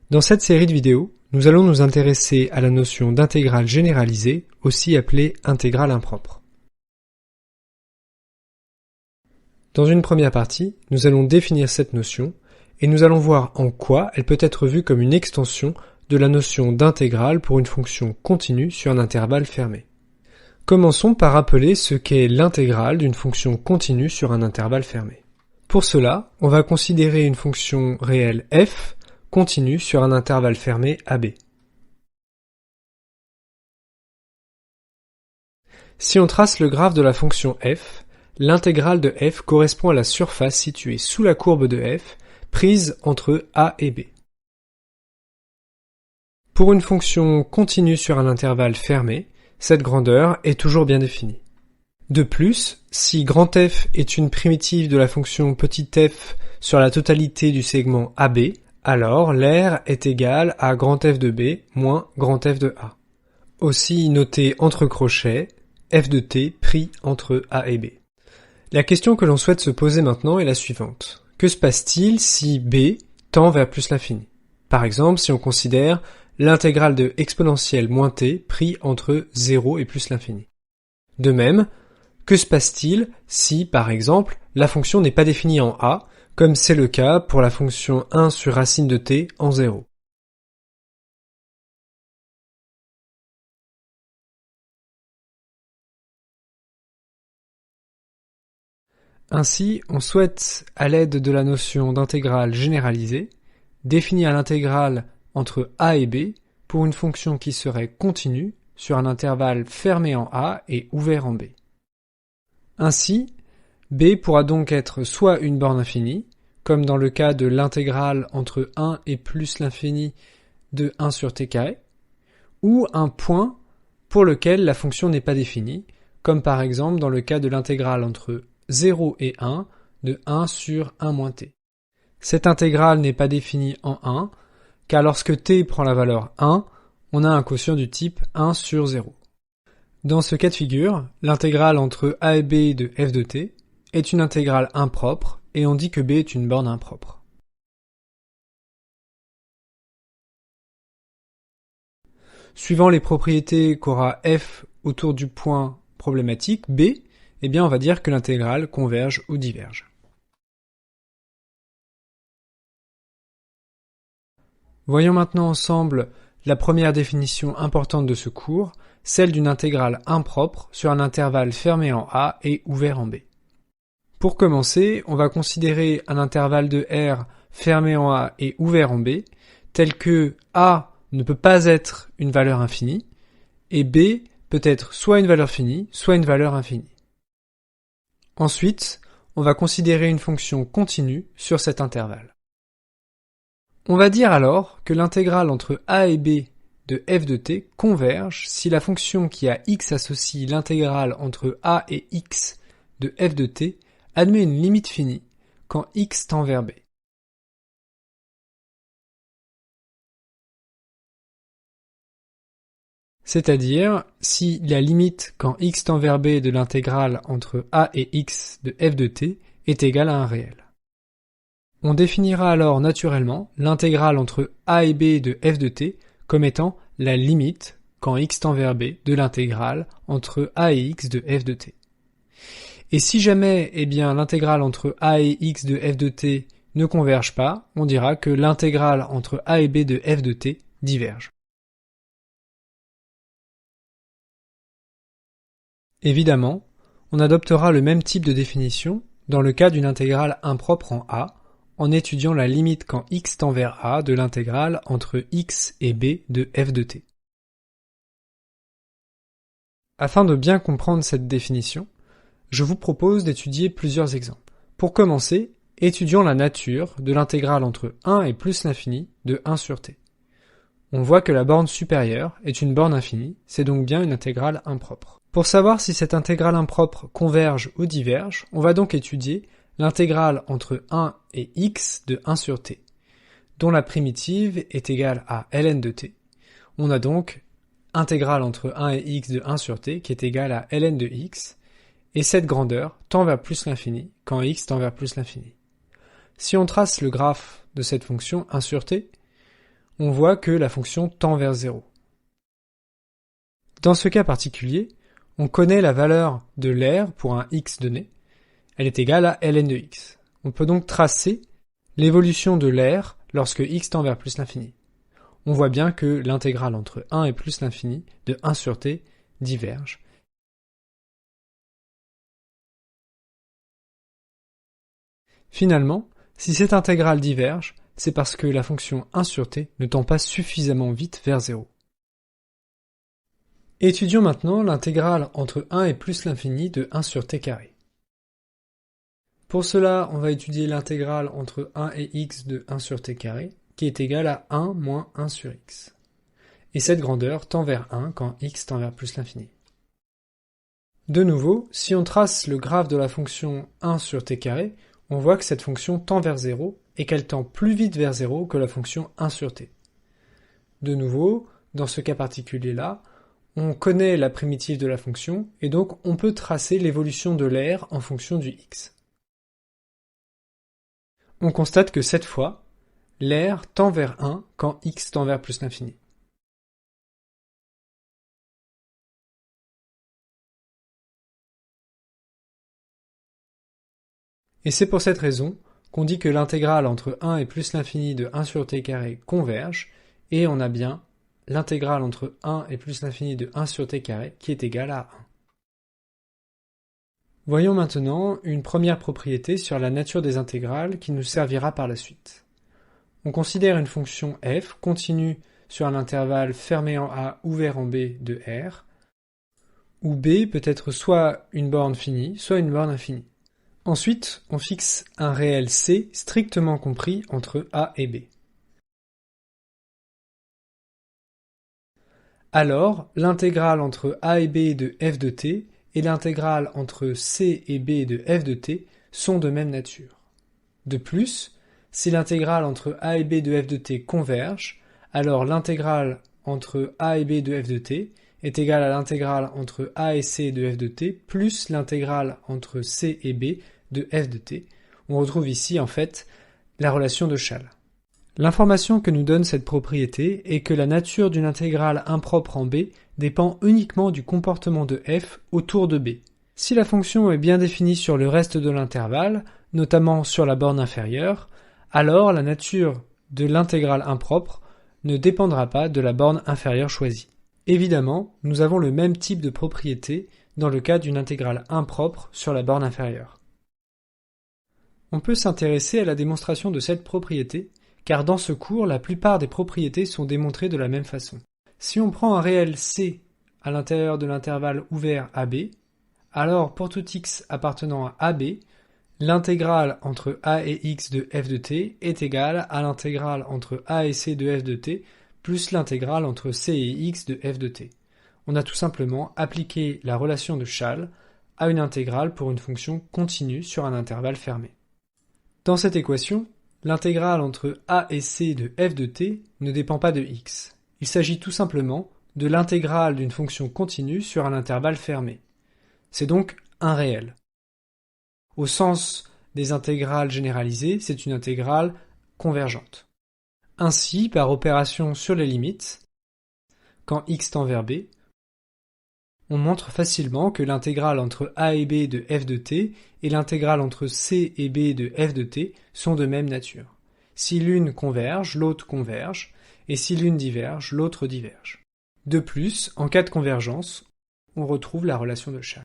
Dans cette série de vidéos, nous allons nous intéresser à la notion d'intégrale généralisée, aussi appelée intégrale impropre. Dans une première partie, nous allons définir cette notion et nous allons voir en quoi elle peut être vue comme une extension de la notion d'intégrale pour une fonction continue sur un intervalle fermé. Commençons par rappeler ce qu'est l'intégrale d'une fonction continue sur un intervalle fermé. Pour cela, on va considérer une fonction réelle f continue sur un intervalle fermé AB. Si on trace le graphe de la fonction f, l'intégrale de f correspond à la surface située sous la courbe de f, prise entre a et b. Pour une fonction continue sur un intervalle fermé, cette grandeur est toujours bien définie. De plus, si grand F est une primitive de la fonction petit f sur la totalité du segment AB, alors l'aire est égale à grand F de B moins grand F de A. Aussi noté entre crochets, f de t pris entre A et B. La question que l'on souhaite se poser maintenant est la suivante. Que se passe-t-il si B tend vers plus l'infini? Par exemple, si on considère l'intégrale de exponentielle moins t pris entre 0 et plus l'infini. De même, que se passe-t-il si, par exemple, la fonction n'est pas définie en A, comme c'est le cas pour la fonction 1 sur racine de t en 0? Ainsi, on souhaite, à l'aide de la notion d'intégrale généralisée, définir l'intégrale entre a et b pour une fonction qui serait continue sur un intervalle fermé en a et ouvert en b. Ainsi, b pourra donc être soit une borne infinie, comme dans le cas de l'intégrale entre 1 et plus l'infini de 1 sur t carré, ou un point pour lequel la fonction n'est pas définie, comme par exemple dans le cas de l'intégrale entre 0 et 1 de 1 sur 1 moins t. Cette intégrale n'est pas définie en 1, car lorsque t prend la valeur 1, on a un quotient du type 1 sur 0. Dans ce cas de figure, l'intégrale entre a et b de f de t est une intégrale impropre, et on dit que b est une borne impropre. Suivant les propriétés qu'aura f autour du point problématique b, eh bien on va dire que l'intégrale converge ou diverge. Voyons maintenant ensemble la première définition importante de ce cours, celle d'une intégrale impropre sur un intervalle fermé en A et ouvert en B. Pour commencer, on va considérer un intervalle de R fermé en A et ouvert en B, tel que A ne peut pas être une valeur infinie, et B peut être soit une valeur finie, soit une valeur infinie. Ensuite, on va considérer une fonction continue sur cet intervalle. On va dire alors que l'intégrale entre a et b de f de t converge si la fonction qui a x associe l'intégrale entre a et x de f de t admet une limite finie quand x tend vers b. C'est-à-dire si la limite quand x tend vers b de l'intégrale entre a et x de f de t est égale à un réel. On définira alors naturellement l'intégrale entre a et b de f de t comme étant la limite, quand x tend vers b, de l'intégrale entre a et x de f de t. Et si jamais l'intégrale entre a et x de f de t ne converge pas, on dira que l'intégrale entre a et b de f de t diverge. Évidemment, on adoptera le même type de définition dans le cas d'une intégrale impropre en a, en étudiant la limite quand x tend vers a de l'intégrale entre x et b de f de t. Afin de bien comprendre cette définition, je vous propose d'étudier plusieurs exemples. Pour commencer, étudions la nature de l'intégrale entre 1 et plus l'infini de 1 sur t. On voit que la borne supérieure est une borne infinie, c'est donc bien une intégrale impropre. Pour savoir si cette intégrale impropre converge ou diverge, on va donc étudier l'intégrale entre 1 et x de 1 sur t, dont la primitive est égale à ln de t. On a donc intégrale entre 1 et x de 1 sur t qui est égale à ln de x, et cette grandeur tend vers plus l'infini quand x tend vers plus l'infini. Si on trace le graphe de cette fonction 1 sur t, on voit que la fonction tend vers 0. Dans ce cas particulier, on connaît la valeur de l'aire pour un x donné. Elle est égale à ln de x. On peut donc tracer l'évolution de l'aire lorsque x tend vers plus l'infini. On voit bien que l'intégrale entre 1 et plus l'infini de 1 sur t diverge. Finalement, si cette intégrale diverge, c'est parce que la fonction 1 sur t ne tend pas suffisamment vite vers 0. Étudions maintenant l'intégrale entre 1 et plus l'infini de 1 sur t carré. Pour cela, on va étudier l'intégrale entre 1 et x de 1 sur t carré, qui est égale à 1 moins 1 sur x. Et cette grandeur tend vers 1 quand x tend vers plus l'infini. De nouveau, si on trace le graphe de la fonction 1 sur t carré, on voit que cette fonction tend vers 0 et qu'elle tend plus vite vers 0 que la fonction 1 sur t. De nouveau, dans ce cas particulier-là, on connaît la primitive de la fonction et donc on peut tracer l'évolution de l'aire en fonction du x. On constate que cette fois, l'aire tend vers 1 quand x tend vers plus l'infini. Et c'est pour cette raison qu'on dit que l'intégrale entre 1 et plus l'infini de 1 sur t carré converge, et on a bien l'intégrale entre 1 et plus l'infini de 1 sur t carré qui est égale à 1. Voyons maintenant une première propriété sur la nature des intégrales qui nous servira par la suite. On considère une fonction f continue sur un intervalle fermé en A ouvert en B de R, où B peut être soit une borne finie, soit une borne infinie. Ensuite, on fixe un réel C strictement compris entre A et B. Alors, l'intégrale entre A et B de f de t et l'intégrale entre C et B de f de t sont de même nature. De plus, si l'intégrale entre A et B de f de t converge, alors l'intégrale entre A et B de f de t est égale à l'intégrale entre A et C de f de t plus l'intégrale entre C et B de f de t. On retrouve ici en fait la relation de Schall. L'information que nous donne cette propriété est que la nature d'une intégrale impropre en B dépend uniquement du comportement de f autour de B. Si la fonction est bien définie sur le reste de l'intervalle, notamment sur la borne inférieure, alors la nature de l'intégrale impropre ne dépendra pas de la borne inférieure choisie. Évidemment, nous avons le même type de propriété dans le cas d'une intégrale impropre sur la borne inférieure. On peut s'intéresser à la démonstration de cette propriété, car dans ce cours, la plupart des propriétés sont démontrées de la même façon. Si on prend un réel C à l'intérieur de l'intervalle ouvert AB, alors pour tout x appartenant à AB, l'intégrale entre A et x de f de t est égale à l'intégrale entre A et c de f de t plus l'intégrale entre c et x de f de t. On a tout simplement appliqué la relation de Schall à une intégrale pour une fonction continue sur un intervalle fermé. Dans cette équation, l'intégrale entre a et c de f de t ne dépend pas de x. Il s'agit tout simplement de l'intégrale d'une fonction continue sur un intervalle fermé. C'est donc un réel. Au sens des intégrales généralisées, c'est une intégrale convergente. Ainsi, par opération sur les limites, quand x tend vers b, on montre facilement que l'intégrale entre a et b de f de t et l'intégrale entre c et b de f de t sont de même nature. Si l'une converge, l'autre converge, et si l'une diverge, l'autre diverge. De plus, en cas de convergence, on retrouve la relation de Schall.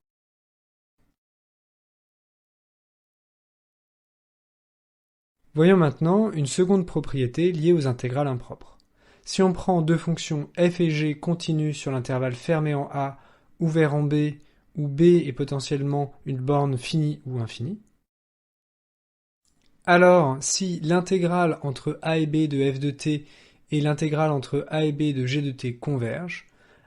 Voyons maintenant une seconde propriété liée aux intégrales impropres. Si on prend deux fonctions f et g continues sur l'intervalle fermé en A, ouvert en B, où B est potentiellement une borne finie ou infinie, alors si l'intégrale entre A et B de f de t et l'intégrale entre A et B de g de t convergent,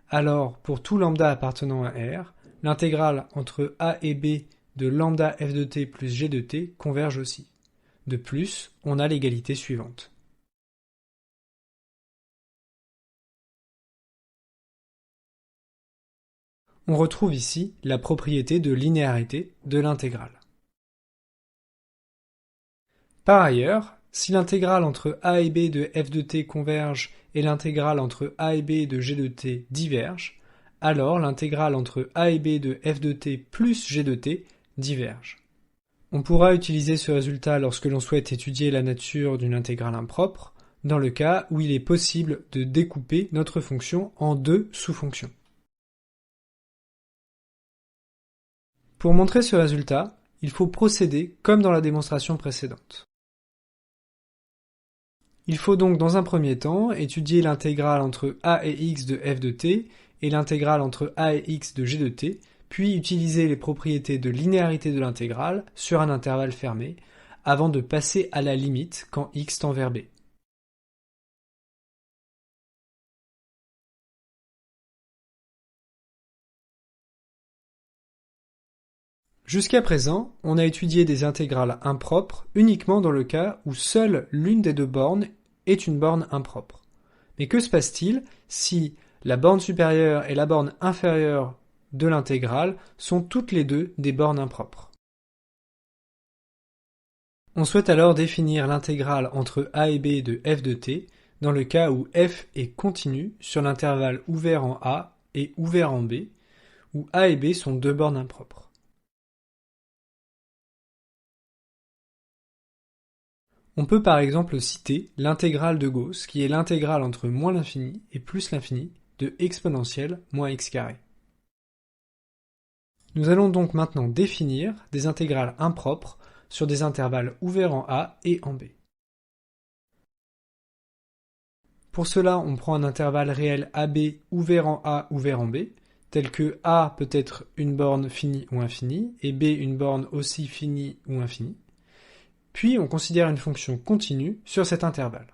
alors pour tout lambda appartenant à R, l'intégrale entre A et B de lambda f de t plus g de t converge aussi. De plus, on a l'égalité suivante. On retrouve ici la propriété de linéarité de l'intégrale. Par ailleurs, Si l'intégrale entre a et b de f de t converge et l'intégrale entre a et b de g de t diverge, alors l'intégrale entre a et b de f de t plus g de t diverge. On pourra utiliser ce résultat lorsque l'on souhaite étudier la nature d'une intégrale impropre, dans le cas où il est possible de découper notre fonction en deux sous-fonctions. Pour montrer ce résultat, il faut procéder comme dans la démonstration précédente. Il faut donc dans un premier temps étudier l'intégrale entre a et x de f de t et l'intégrale entre a et x de g de t, puis utiliser les propriétés de linéarité de l'intégrale sur un intervalle fermé, avant de passer à la limite quand x tend vers b. Jusqu'à présent, on a étudié des intégrales impropres uniquement dans le cas où seule l'une des deux bornes est une borne impropre. Mais que se passe-t-il si la borne supérieure et la borne inférieure de l'intégrale sont toutes les deux des bornes impropres? On souhaite alors définir l'intégrale entre a et b de f de t dans le cas où f est continu sur l'intervalle ouvert en a et ouvert en b, où a et b sont deux bornes impropres. On peut par exemple citer l'intégrale de Gauss, qui est l'intégrale entre moins l'infini et plus l'infini de exponentielle moins x carré. Nous allons donc maintenant définir des intégrales impropres sur des intervalles ouverts en a et en b. Pour cela, on prend un intervalle réel AB ouvert en a, ouvert en b, tel que a peut être une borne finie ou infinie, et b une borne aussi finie ou infinie. Puis on considère une fonction continue sur cet intervalle.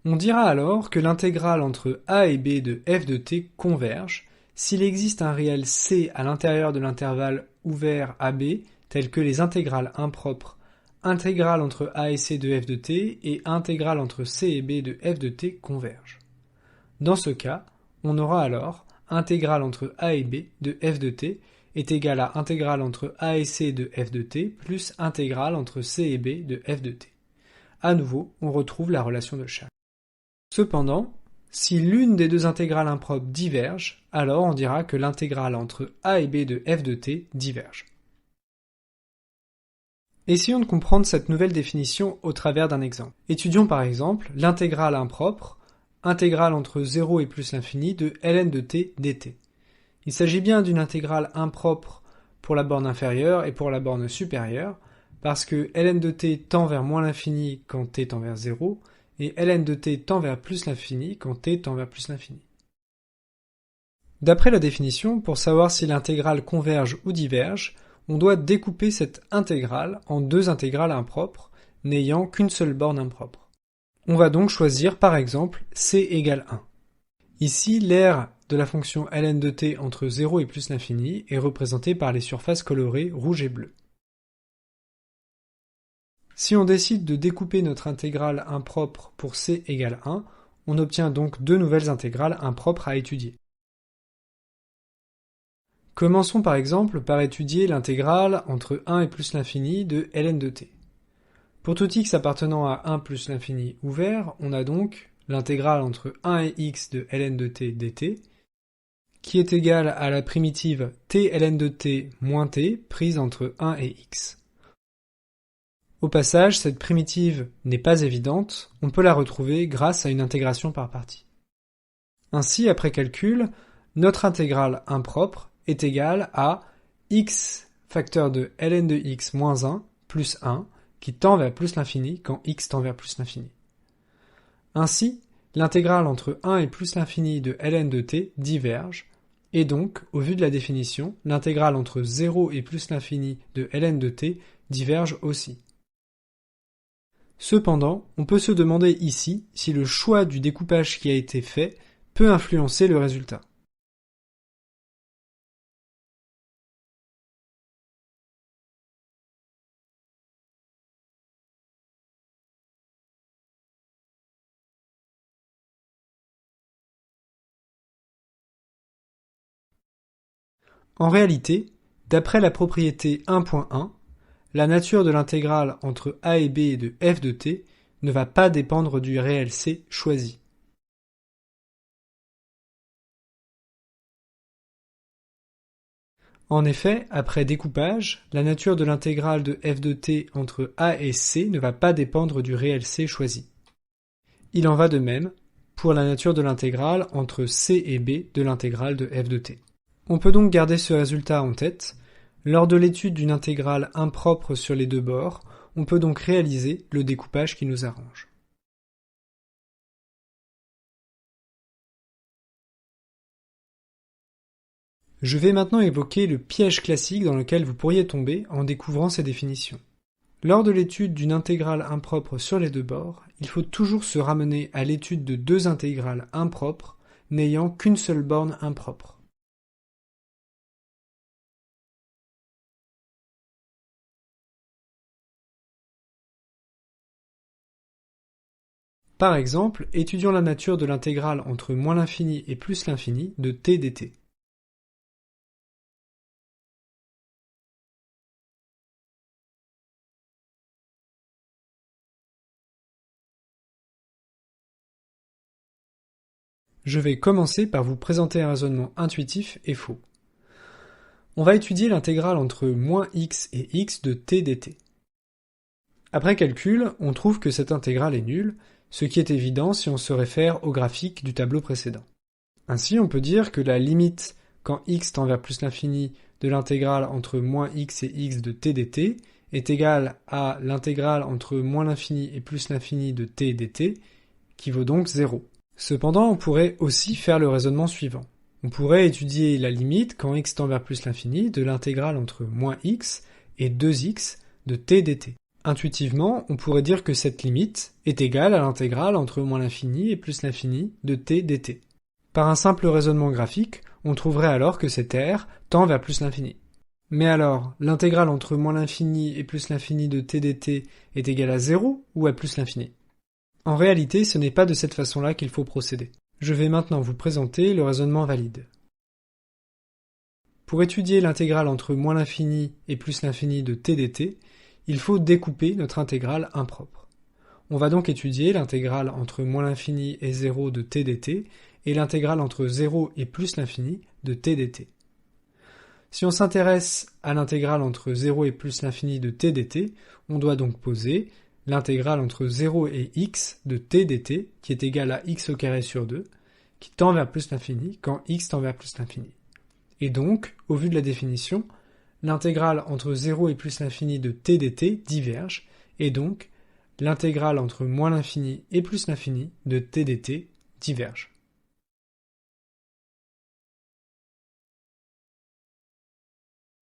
On dira alors que l'intégrale entre a et b de f de t converge s'il existe un réel c à l'intérieur de l'intervalle ouvert AB, tel que les intégrales impropres intégrale entre a et c de f de t et intégrale entre c et b de f de t convergent. Dans ce cas, on aura alors intégrale entre a et b de f de t est égale à intégrale entre a et c de f de t plus intégrale entre c et b de f de t. À nouveau, on retrouve la relation de Chasles. Cependant, si l'une des deux intégrales impropres diverge, alors on dira que l'intégrale entre a et b de f de t diverge. Essayons de comprendre cette nouvelle définition au travers d'un exemple. Étudions par exemple l'intégrale impropre, intégrale entre 0 et plus l'infini de ln de t dt. Il s'agit bien d'une intégrale impropre pour la borne inférieure et pour la borne supérieure, parce que ln de t tend vers moins l'infini quand t tend vers 0, et ln de t tend vers plus l'infini quand t tend vers plus l'infini. D'après la définition, pour savoir si l'intégrale converge ou diverge, on doit découper cette intégrale en deux intégrales impropres, n'ayant qu'une seule borne impropre. On va donc choisir par exemple c égale 1. Ici, l'aire de la fonction ln de t entre 0 et plus l'infini est représentée par les surfaces colorées rouge et bleu. Si on décide de découper notre intégrale impropre pour c égale 1, on obtient donc deux nouvelles intégrales impropres à étudier. Commençons par exemple par étudier l'intégrale entre 1 et plus l'infini de ln de t. Pour tout x appartenant à 1 plus l'infini ouvert, on a donc l'intégrale entre 1 et x de ln de t dt, qui est égale à la primitive t ln de t moins t prise entre 1 et x. Au passage, cette primitive n'est pas évidente, on peut la retrouver grâce à une intégration par partie. Ainsi, après calcul, notre intégrale impropre est égale à x facteur de ln de x moins 1 plus 1 qui tend vers plus l'infini quand x tend vers plus l'infini. Ainsi, l'intégrale entre 1 et plus l'infini de ln de t diverge, et donc, au vu de la définition, l'intégrale entre 0 et plus l'infini de ln de t diverge aussi. Cependant, on peut se demander ici si le choix du découpage qui a été fait peut influencer le résultat. En réalité, d'après la propriété 1.1, la nature de l'intégrale entre a et b de f de t ne va pas dépendre du réel c choisi. En effet, après découpage, la nature de l'intégrale de f de t entre a et c ne va pas dépendre du réel c choisi. Il en va de même pour la nature de l'intégrale entre c et b de l'intégrale de f de t. On peut donc garder ce résultat en tête. Lors de l'étude d'une intégrale impropre sur les deux bords, on peut donc réaliser le découpage qui nous arrange. Je vais maintenant évoquer le piège classique dans lequel vous pourriez tomber en découvrant ces définitions. Lors de l'étude d'une intégrale impropre sur les deux bords, il faut toujours se ramener à l'étude de deux intégrales impropres n'ayant qu'une seule borne impropre. Par exemple, étudions la nature de l'intégrale entre moins l'infini et plus l'infini de t dt. Je vais commencer par vous présenter un raisonnement intuitif et faux. On va étudier l'intégrale entre moins x et x de t dt. Après calcul, on trouve que cette intégrale est nulle, ce qui est évident si on se réfère au graphique du tableau précédent. Ainsi, on peut dire que la limite quand x tend vers plus l'infini de l'intégrale entre moins x et x de t dt est égale à l'intégrale entre moins l'infini et plus l'infini de t dt, qui vaut donc 0. Cependant, on pourrait aussi faire le raisonnement suivant. On pourrait étudier la limite quand x tend vers plus l'infini de l'intégrale entre moins x et 2x de t dt. Intuitivement, on pourrait dire que cette limite est égale à l'intégrale entre moins l'infini et plus l'infini de t dt. Par un simple raisonnement graphique, on trouverait alors que cette r tend vers plus l'infini. Mais alors, l'intégrale entre moins l'infini et plus l'infini de t dt est égale à 0 ou à plus l'infini? En réalité, ce n'est pas de cette façon-là qu'il faut procéder. Je vais maintenant vous présenter le raisonnement valide. Pour étudier l'intégrale entre moins l'infini et plus l'infini de t dt, il faut découper notre intégrale impropre. On va donc étudier l'intégrale entre moins l'infini et 0 de t dt et l'intégrale entre 0 et plus l'infini de t dt. Si on s'intéresse à l'intégrale entre 0 et plus l'infini de t dt, on doit donc poser l'intégrale entre 0 et x de t dt, qui est égale à x au carré sur 2, qui tend vers plus l'infini quand x tend vers plus l'infini. Et donc, au vu de la définition, l'intégrale entre 0 et plus l'infini de t dt diverge, et donc l'intégrale entre moins l'infini et plus l'infini de t dt diverge.